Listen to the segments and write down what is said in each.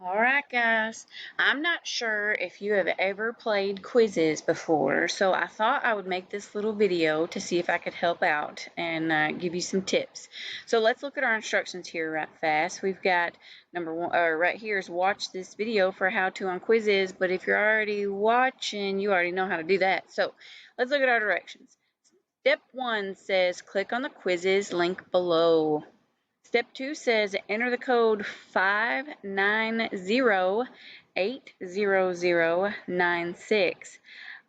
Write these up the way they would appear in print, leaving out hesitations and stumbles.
All right, guys. I'm not sure if you have ever played quizzes before, so I thought I would make this little video to see if I could help out and give you some tips. So let's look at our instructions here right fast. We've got number one, right here is watch this video for how to on quizzes, but if you're already watching, you already know how to do that. So let's look at our directions. Step 1 says click on the quizzes link below. Step 2 says enter the code 590-80096.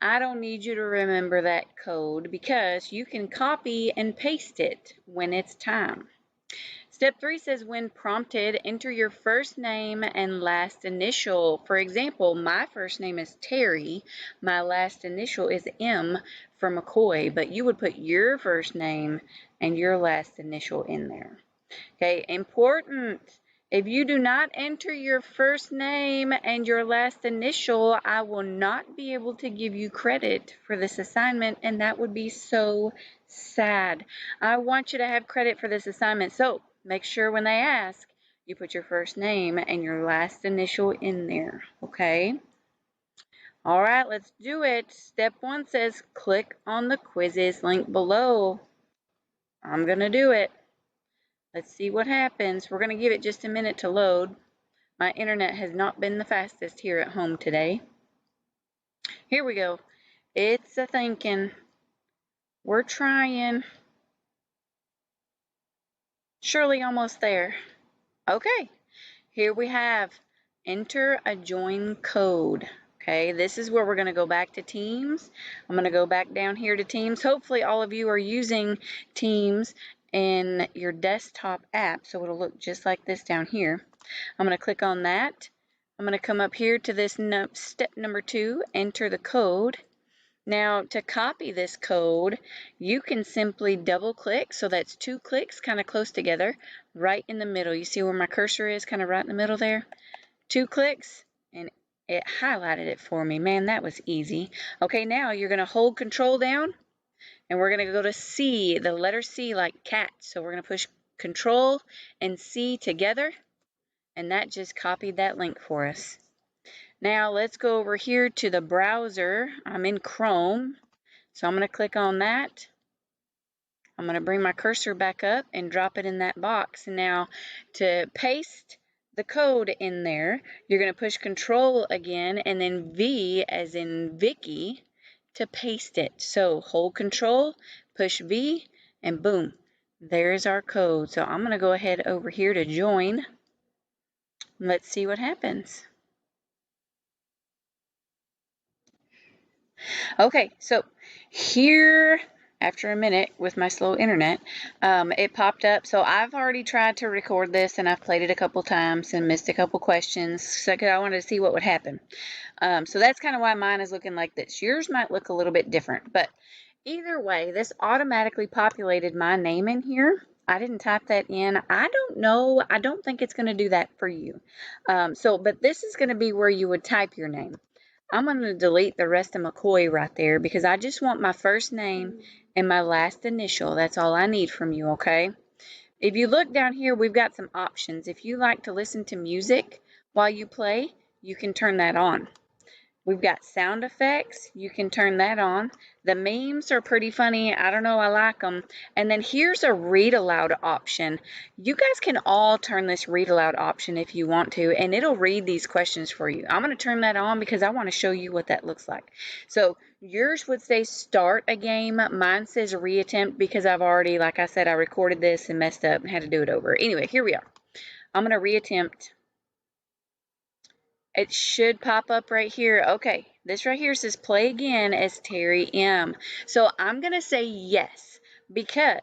I don't need you to remember that code because you can copy and paste it when it's time. Step 3 says when prompted, enter your first name and last initial. For example, my first name is Terry. My last initial is M for McCoy, but you would put your first name and your last initial in there. Okay, important. If you do not enter your first name and your last initial, I will not be able to give you credit for this assignment, and that would be so sad. I want you to have credit for this assignment, so make sure when they ask, you put your first name and your last initial in there, okay? All right, let's do it. Step 1 says click on the quizzes link below. I'm going to do it. Let's see what happens. We're going to give it just a minute to load. My internet has not been the fastest here at home today. Here we go. It's a thinking. We're trying. Surely almost there. Okay, here we have enter a join code. Okay, this is where we're going to go back to Teams. I'm going to go back down here to Teams. Hopefully all of you are using Teams in your desktop app, so it'll look just like this down here. I'm going to click on that. I'm going to come up here to this step number 2, enter the code. Now to copy this code, you can simply double click, so that's 2 clicks kind of close together, right in the middle. You see where my cursor is, kind of right in the middle there? 2 clicks, and it highlighted it for me. Man, that was easy. Okay, now you're going to hold control down, and we're going to go to C, the letter C like cat. So we're going to push control and C together, and that just copied that link for us. Now let's go over here to the browser. I'm in Chrome, so I'm going to click on that. I'm going to bring my cursor back up and drop it in that box. Now to paste the code in there, you're going to push control again and then V as in Vicky to paste it. So hold control, push V, and boom, there's our code. So I'm going to go ahead over here to join. Let's see what happens. Okay, so here, after a minute with my slow internet, it popped up. So I've already tried to record this, and I've played it a couple times and missed a couple questions. So I wanted to see what would happen. So that's kind of why mine is looking like this. Yours might look a little bit different, but either way, this automatically populated my name in here. I didn't type that in. I don't know. I don't think it's going to do that for you. But this is going to be where you would type your name. I'm going to delete the rest of McCoy right there because I just want my first name and my last initial. That's all I need from you, okay? If you look down here, we've got some options. If you like to listen to music while you play, you can turn that on. We've got sound effects. You can turn that on. The memes are pretty funny. I don't know. I like them. And then here's a read aloud option. You guys can all turn this read aloud option if you want to, and it'll read these questions for you. I'm going to turn that on because I want to show you what that looks like. So yours would say start a game. Mine says reattempt because I've already, like I said, I recorded this and messed up and had to do it over. Anyway, here we are. I'm going to reattempt. It should pop up right here. Okay, this right here says play again as Terry M. So I'm going to say yes because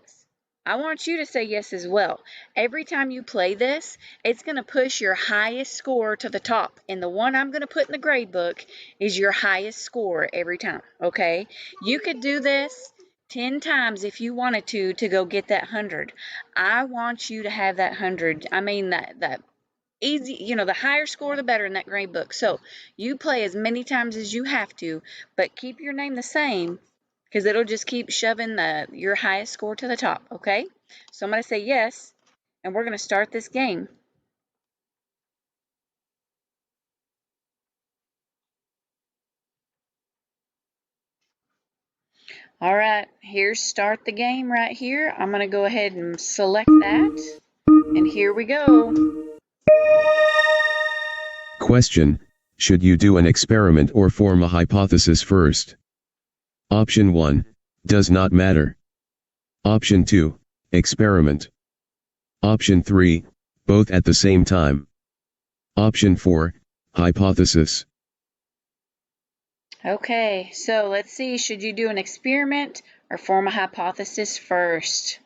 I want you to say yes as well. Every time you play this, it's going to push your highest score to the top. And the one I'm going to put in the grade book is your highest score every time, okay? You could do this 10 times if you wanted to go get that 100. I want you to have that 100. I mean, that easy, the higher score the better in that grade book. So you play as many times as you have to, but keep your name the same because it'll just keep shoving your highest score to the top, okay? So I'm going to say yes, and we're going to start this game. All right, here's start the game right here. I'm going to go ahead and select that. And here we go. Question: should you do an experiment or form a hypothesis first? Option 1, does not matter. Option 2, experiment. Option 3, both at the same time. Option 4, hypothesis. Okay, so let's see, should you do an experiment or form a hypothesis first?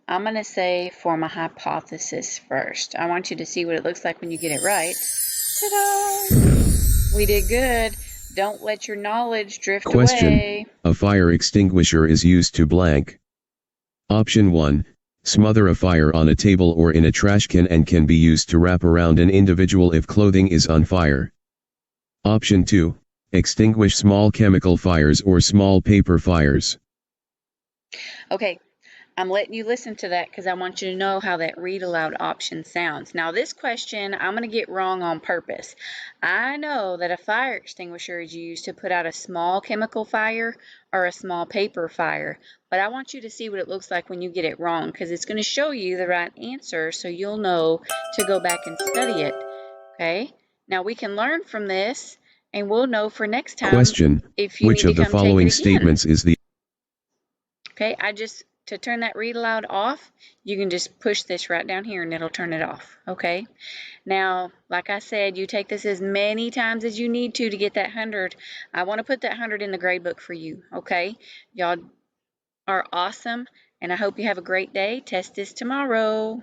I'm going to say form a hypothesis first. I want you to see what it looks like when you get it right. Ta-da! We did good. Don't let your knowledge drift Question: away. a fire extinguisher is used to blank. Option 1, smother a fire on a table or in a trash can and can be used to wrap around an individual if clothing is on fire. Option 2, extinguish small chemical fires or small paper fires. Okay, I'm letting you listen to that because I want you to know how that read aloud option sounds. Now this question I'm going to get wrong on purpose. I know that a fire extinguisher is used to put out a small chemical fire or a small paper fire, but I want you to see what it looks like when you get it wrong because it's going to show you the right answer so you'll know to go back and study it. Okay, now we can learn from this and we'll know for next time Question: if you which need to of the come take it following again. statements is the Okay, to turn that read aloud off, you can just push this right down here and it'll turn it off. Okay, now, like I said, you take this as many times as you need to get that 100. I want to put that 100 in the grade book for you. Okay, y'all are awesome, and I hope you have a great day. Test is tomorrow.